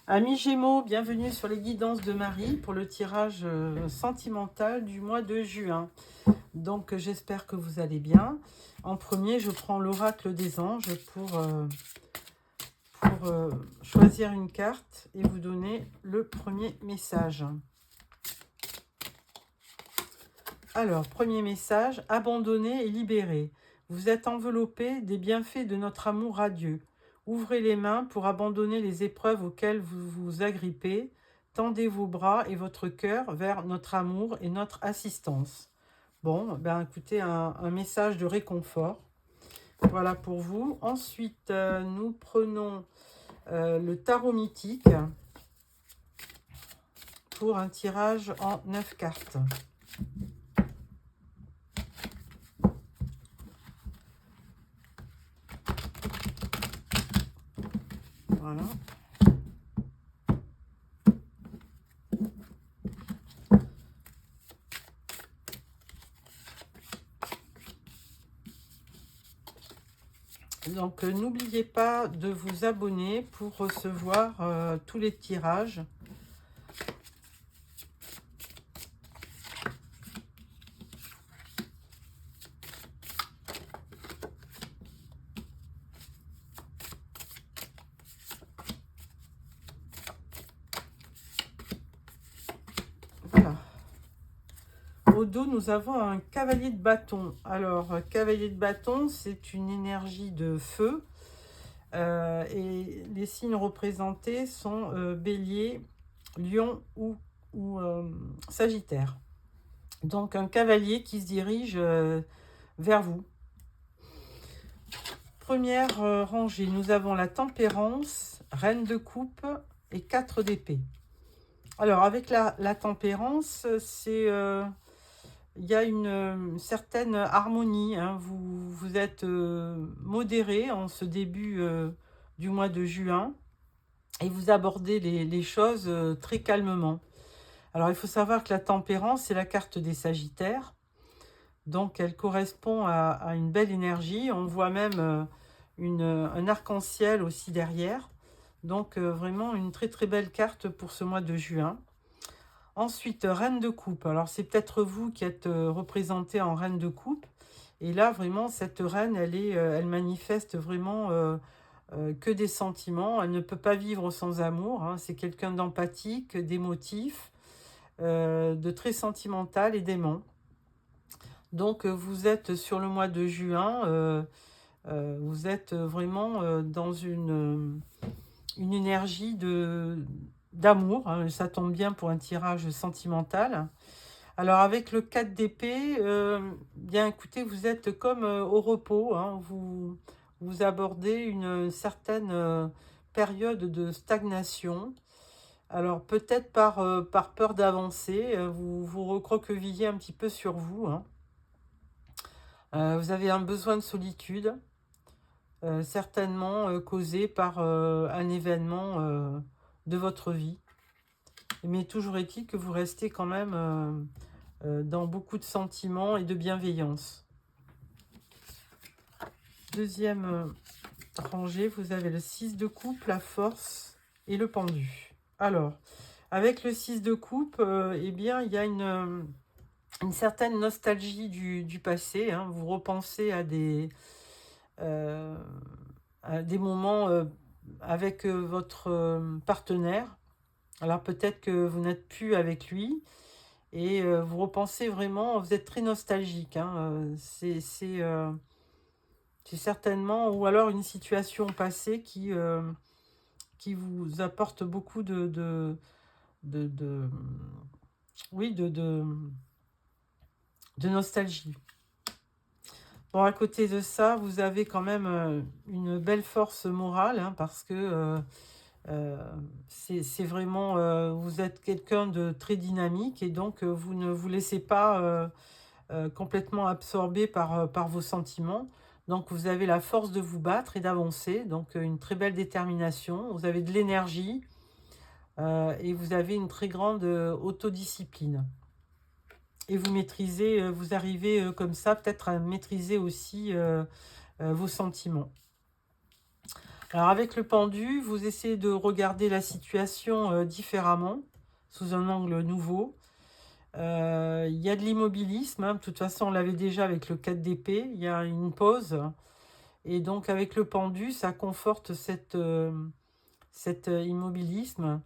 Amis Gémeaux, bienvenue sur les guidances de Marie pour le tirage sentimental du mois de juin. Donc j'espère que vous allez bien. En premier, je prends l'oracle des anges pour choisir une carte et vous donner le premier message. Alors, premier message, abandonné et libéré. Vous êtes enveloppé des bienfaits de notre amour radieux. Ouvrez les mains pour abandonner les épreuves auxquelles vous vous agrippez. Tendez vos bras et votre cœur vers notre amour et notre assistance. Bon, ben écoutez, un message de réconfort. Voilà pour vous. Ensuite, nous prenons le tarot mythique pour un tirage en 9 cartes. Voilà. Donc, n'oubliez pas de vous abonner pour recevoir tous les tirages. Voilà. Au dos, nous avons un cavalier de bâton. Alors, cavalier de bâton, c'est une énergie de feu. Et les signes représentés sont bélier, lion ou sagittaire. Donc, un cavalier qui se dirige vers vous. Première rangée, nous avons la tempérance, reine de coupe et 4 d'épée. Alors, avec la tempérance, c'est... il y a une certaine harmonie, hein. Vous êtes modéré en ce début du mois de juin et vous abordez les choses très calmement. Alors, il faut savoir que la tempérance, c'est la carte des Sagittaires. Donc, elle correspond à une belle énergie. On voit même un arc-en-ciel aussi derrière. Donc, vraiment une très très belle carte pour ce mois de juin. Ensuite, reine de coupe. Alors, c'est peut-être vous qui êtes représenté en reine de coupe. Et là, vraiment, cette reine, elle manifeste vraiment que des sentiments. Elle ne peut pas vivre sans amour, hein. C'est quelqu'un d'empathique, d'émotif, de très sentimental et d'aimant. Donc, vous êtes sur le mois de juin, vous êtes vraiment dans une énergie d'amour, hein. Ça tombe bien pour un tirage sentimental. Alors, avec le 4 d'épée, bien écoutez, vous êtes comme au repos, hein. Vous abordez une certaine période de stagnation. Alors, peut-être par peur d'avancer, vous recroquevillez un petit peu sur vous, hein. Vous avez un besoin de solitude, certainement causé par un événement de votre vie. Mais toujours est-il que vous restez quand même dans beaucoup de sentiments et de bienveillance. Deuxième rangée, vous avez le 6 de coupe, la force et le pendu. Alors, avec le 6 de coupe, eh bien, il y a une certaine nostalgie du passé, hein. Vous repensez à des moments avec votre partenaire. Alors peut-être que vous n'êtes plus avec lui et vous repensez vraiment, vous êtes très nostalgique, hein. C'est certainement, ou alors une situation passée qui vous apporte beaucoup de oui, de nostalgie. Bon, à côté de ça, vous avez quand même une belle force morale, hein, parce que c'est vraiment, vous êtes quelqu'un de très dynamique et donc vous ne vous laissez pas complètement absorber par vos sentiments. Donc vous avez la force de vous battre et d'avancer, donc une très belle détermination, vous avez de l'énergie et vous avez une très grande autodiscipline. Et vous maîtrisez, vous arrivez comme ça peut-être à maîtriser aussi vos sentiments. Alors avec le pendu, vous essayez de regarder la situation différemment, sous un angle nouveau. Il y a de l'immobilisme, hein. De toute façon, on l'avait déjà avec le 4 d'épée, il y a une pause. Et donc avec le pendu, ça conforte cet immobilisme.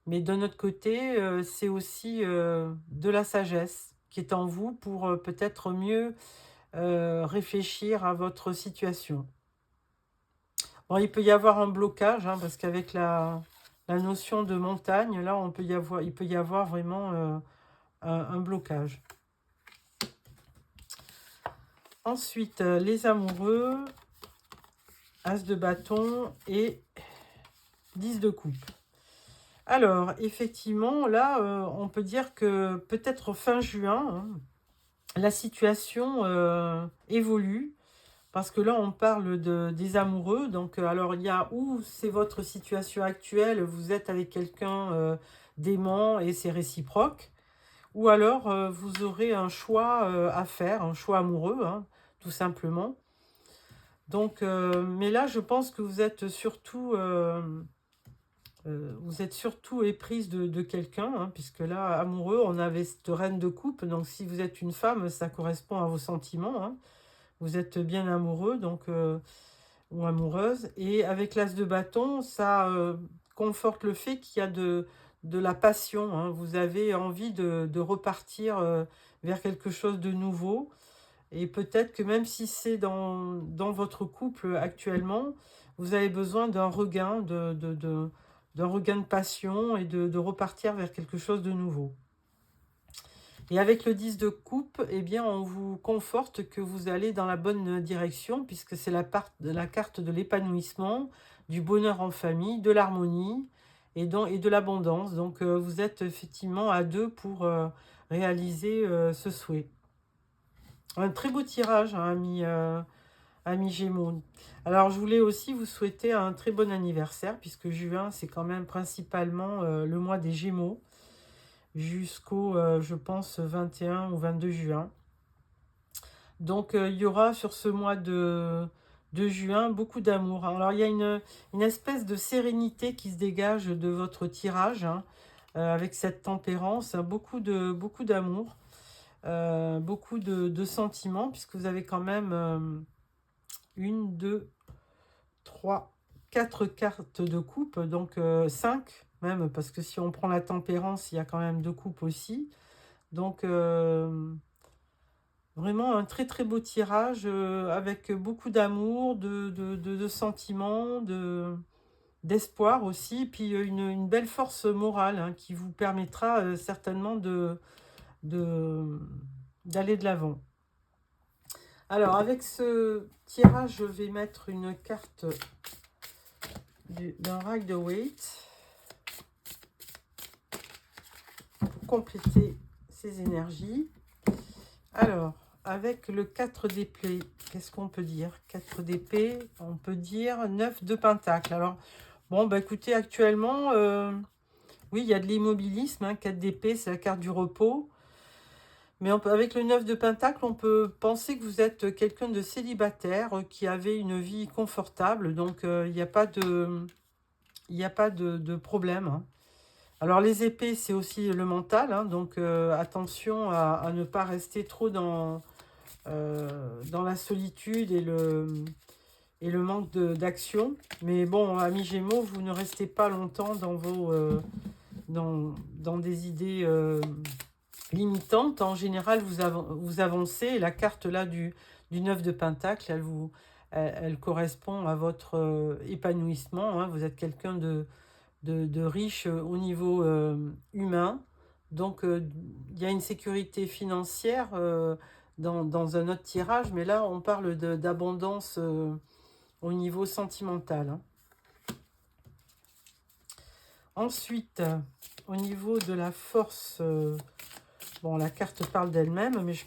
Mais d'un autre côté, c'est aussi de la sagesse qui est en vous pour peut-être mieux réfléchir à votre situation. Bon, il peut y avoir un blocage, hein, parce qu'avec la notion de montagne, là, il peut y avoir vraiment un blocage. Ensuite, les amoureux, As de bâton et 10 de coupe. Alors, effectivement, là, on peut dire que peut-être fin juin, hein, la situation évolue. Parce que là, on parle des amoureux. Donc, alors, il y a où c'est votre situation actuelle, vous êtes avec quelqu'un d'aimant et c'est réciproque. Ou alors, vous aurez un choix à faire, un choix amoureux, hein, tout simplement. Donc, mais là, je pense que vous êtes surtout éprise de quelqu'un, hein, puisque là, amoureux, on avait cette reine de coupe. Donc, si vous êtes une femme, ça correspond à vos sentiments, hein. Vous êtes bien amoureux, donc, ou amoureuse. Et avec l'as de bâton, ça conforte le fait qu'il y a de la passion, hein. Vous avez envie de repartir vers quelque chose de nouveau. Et peut-être que même si c'est dans votre couple actuellement, vous avez besoin d'un regain d'un regain de passion et de repartir vers quelque chose de nouveau. Et avec le 10 de coupe, eh bien, on vous conforte que vous allez dans la bonne direction, puisque c'est la carte de l'épanouissement, du bonheur en famille, de l'harmonie et de l'abondance. Donc, vous êtes effectivement à deux pour réaliser ce souhait. Un très beau tirage, hein, ami Gémeaux. Alors, je voulais aussi vous souhaiter un très bon anniversaire, puisque juin, c'est quand même principalement le mois des Gémeaux, jusqu'au, je pense, 21 ou 22 juin. Donc, il y aura sur ce mois de juin beaucoup d'amour. Alors, il y a une espèce de sérénité qui se dégage de votre tirage, hein, avec cette tempérance, hein, beaucoup d'amour. Beaucoup de sentiments, puisque vous avez quand même une, deux, trois, quatre cartes de coupe, donc 5 même, parce que si on prend la tempérance, il y a quand même 2 coupes aussi. Donc, vraiment un très très beau tirage avec beaucoup d'amour, de sentiments, d'espoir aussi, puis une belle force morale, hein, qui vous permettra certainement d'aller de l'avant. Alors, avec ce tirage, je vais mettre une carte d'un Rider-Waite pour compléter ces énergies. Alors, avec le 4 d'épée, qu'est-ce qu'on peut dire? 4 d'épée, on peut dire 9 de pentacle. Alors, bon, bah écoutez, actuellement, oui, il y a de l'immobilisme, hein, 4 d'épée, c'est la carte du repos. Mais avec le 9 de pentacle, on peut penser que vous êtes quelqu'un de célibataire qui avait une vie confortable. Donc, il n'y a pas de problème, hein. Alors, les épées, c'est aussi le mental, hein, donc attention à ne pas rester trop dans la solitude et le manque d'action. Mais bon, amis Gémeaux, vous ne restez pas longtemps dans des idées limitante. En général, vous avancez. Et la carte là du 9 de pentacle, elle correspond à votre épanouissement, hein. Vous êtes quelqu'un de riche au niveau humain. Donc, il y a une sécurité financière dans un autre tirage. Mais là, on parle d'abondance au niveau sentimental, hein. Ensuite, au niveau de la force... bon, la carte parle d'elle-même, mais je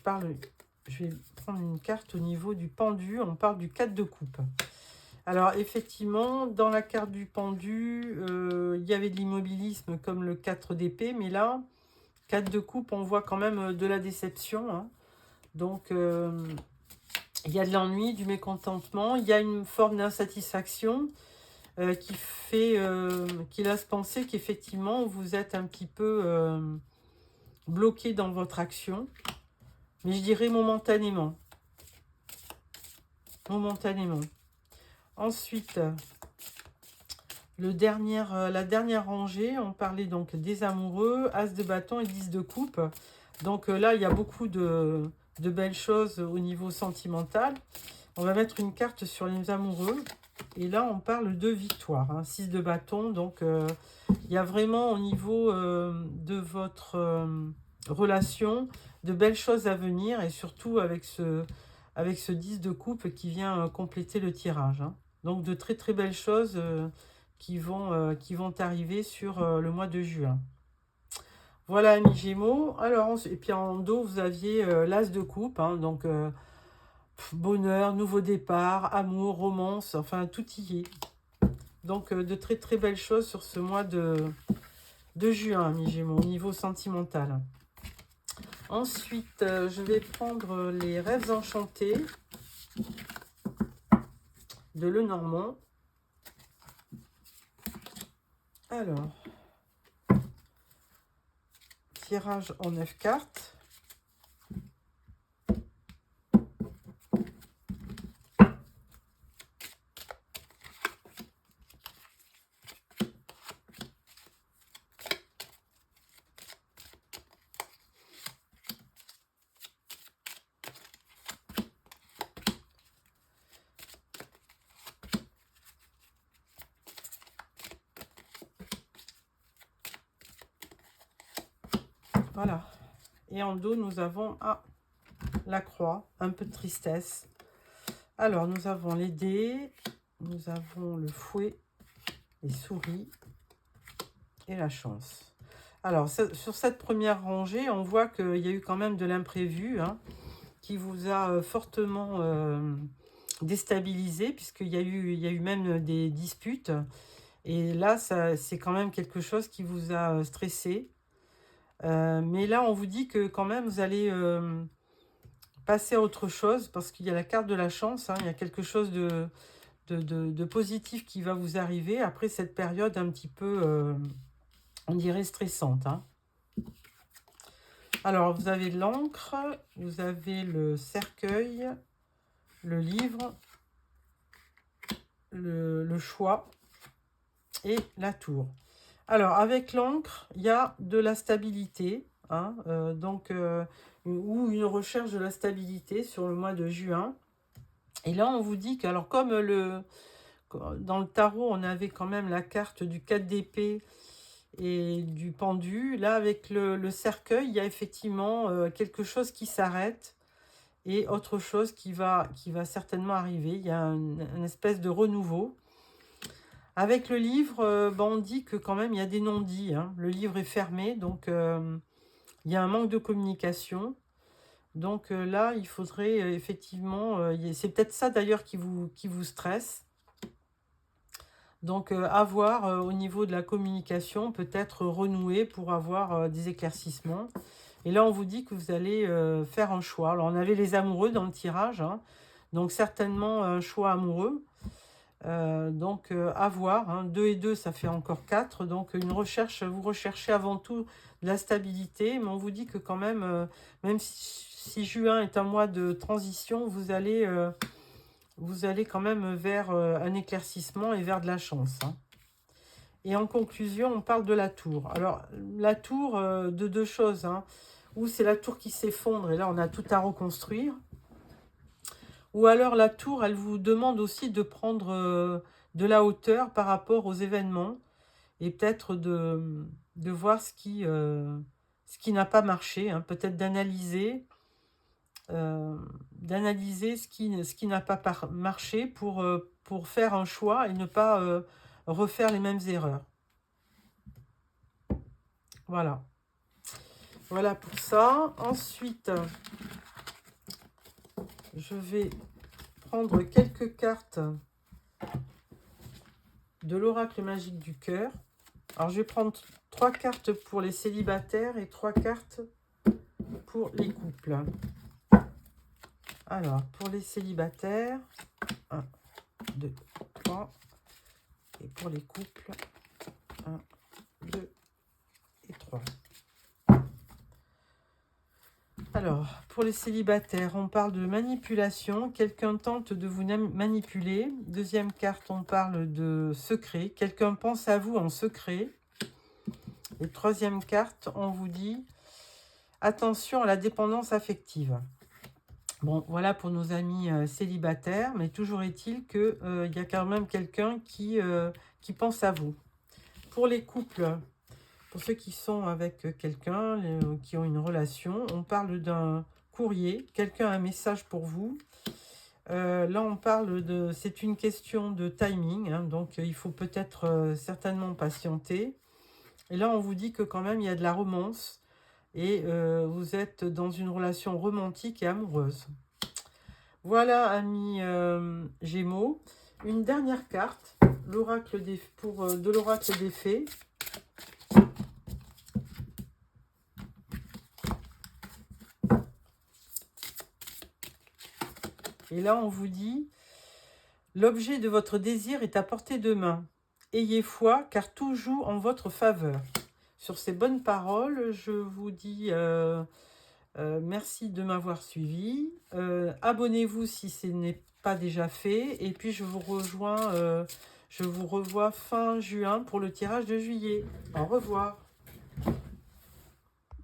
vais prendre une carte au niveau du pendu. On parle du 4 de coupe. Alors, effectivement, dans la carte du pendu, il y avait de l'immobilisme comme le 4 d'épée, mais là, 4 de coupe, on voit quand même de la déception, hein. Donc, il y a de l'ennui, du mécontentement, il y a une forme d'insatisfaction. qui laisse penser qu'effectivement, vous êtes un petit peu bloqué dans votre action. Mais je dirais momentanément. Momentanément. Ensuite, la dernière rangée, on parlait donc des amoureux, As de bâton et 10 de coupe. Donc là, il y a beaucoup de belles choses au niveau sentimental. On va mettre une carte sur les amoureux. Et là, on parle de victoire. Hein, 6 de bâton. Donc, il y a vraiment au niveau de votre relation de belles choses à venir. Et surtout avec ce 10 de coupe qui vient compléter le tirage. Hein. Donc, de très très belles choses qui vont arriver sur le mois de juin. Voilà, amis Gémeaux. Alors, et puis en dos, vous aviez l'As de coupe. Hein, donc, bonheur, nouveau départ, amour, romance, enfin, tout y est. Donc, de très très belles choses sur ce mois de juin, amis Gémeaux, au niveau sentimental. Ensuite, je vais prendre les rêves enchantés de Lenormand. Alors, tirage en 9 cartes. Voilà. Et en dos, nous avons la croix, un peu de tristesse. Alors, nous avons les dés, nous avons le fouet, les souris et la chance. Alors, sur cette première rangée, on voit qu'il y a eu quand même de l'imprévu hein, qui vous a fortement déstabilisé, puisqu'il y a eu même des disputes. Et là, c'est quand même quelque chose qui vous a stressé. Mais là, on vous dit que quand même, vous allez passer à autre chose, parce qu'il y a la carte de la chance. Hein, il y a quelque chose de positif qui va vous arriver après cette période un petit peu, on dirait, stressante. Hein. Alors, vous avez l'encre, vous avez le cercueil, le livre, le choix et la tour. Alors, avec l'encre, il y a de la stabilité, hein, ou une recherche de la stabilité sur le mois de juin. Et là, on vous dit que, alors comme dans le tarot, on avait quand même la carte du 4 d'épée et du pendu. Là, avec le cercueil, il y a effectivement quelque chose qui s'arrête et autre chose qui va certainement arriver. Il y a une espèce de renouveau. Avec le livre, on dit que quand même, il y a des non-dits. Hein. Le livre est fermé, donc il y a un manque de communication. Donc là, il faudrait effectivement... c'est peut-être ça d'ailleurs qui vous stresse. Donc avoir au niveau de la communication, peut-être renouer pour avoir des éclaircissements. Et là, on vous dit que vous allez faire un choix. Alors, on avait les amoureux dans le tirage. Hein. Donc, certainement un choix amoureux. À voir. Hein. 2 et 2, ça fait encore 4. Donc, vous recherchez avant tout de la stabilité. Mais on vous dit que quand même, même si juin est un mois de transition, vous allez quand même vers un éclaircissement et vers de la chance. Hein. Et en conclusion, on parle de la tour. Alors, la tour, de deux choses. Hein. Ou c'est la tour qui s'effondre et là, on a tout à reconstruire. Ou alors, la tour, elle vous demande aussi de prendre de la hauteur par rapport aux événements et peut-être de voir ce qui n'a pas marché. Hein. Peut-être d'analyser ce qui n'a pas marché pour faire un choix et ne pas refaire les mêmes erreurs. Voilà. Voilà pour ça. Ensuite, je vais prendre quelques cartes de l'oracle magique du cœur. Alors, je vais prendre 3 cartes pour les célibataires et 3 cartes pour les couples. Alors, pour les célibataires, 1, 2, 3 Et pour les couples, 1, 2 et 3. Alors, pour les célibataires, on parle de manipulation. Quelqu'un tente de vous manipuler. Deuxième carte, on parle de secret. Quelqu'un pense à vous en secret. Et troisième carte, on vous dit attention à la dépendance affective. Bon, voilà pour nos amis célibataires, mais toujours est-il qu'il y a quand même quelqu'un qui pense à vous. Pour les couples, pour ceux qui sont avec quelqu'un, qui ont une relation, on parle d'un courrier, quelqu'un a un message pour vous. Là, on parle de... C'est une question de timing, hein, donc il faut peut-être certainement patienter. Et là, on vous dit que quand même, il y a de la romance et vous êtes dans une relation romantique et amoureuse. Voilà, amis Gémeaux. Une dernière carte, l'oracle de l'oracle des fées. Et là, on vous dit, l'objet de votre désir est à portée de main. Ayez foi, car tout joue en votre faveur. Sur ces bonnes paroles, je vous dis merci de m'avoir suivi. Abonnez-vous si ce n'est pas déjà fait. Et puis, je vous revois fin juin pour le tirage de juillet. Au revoir.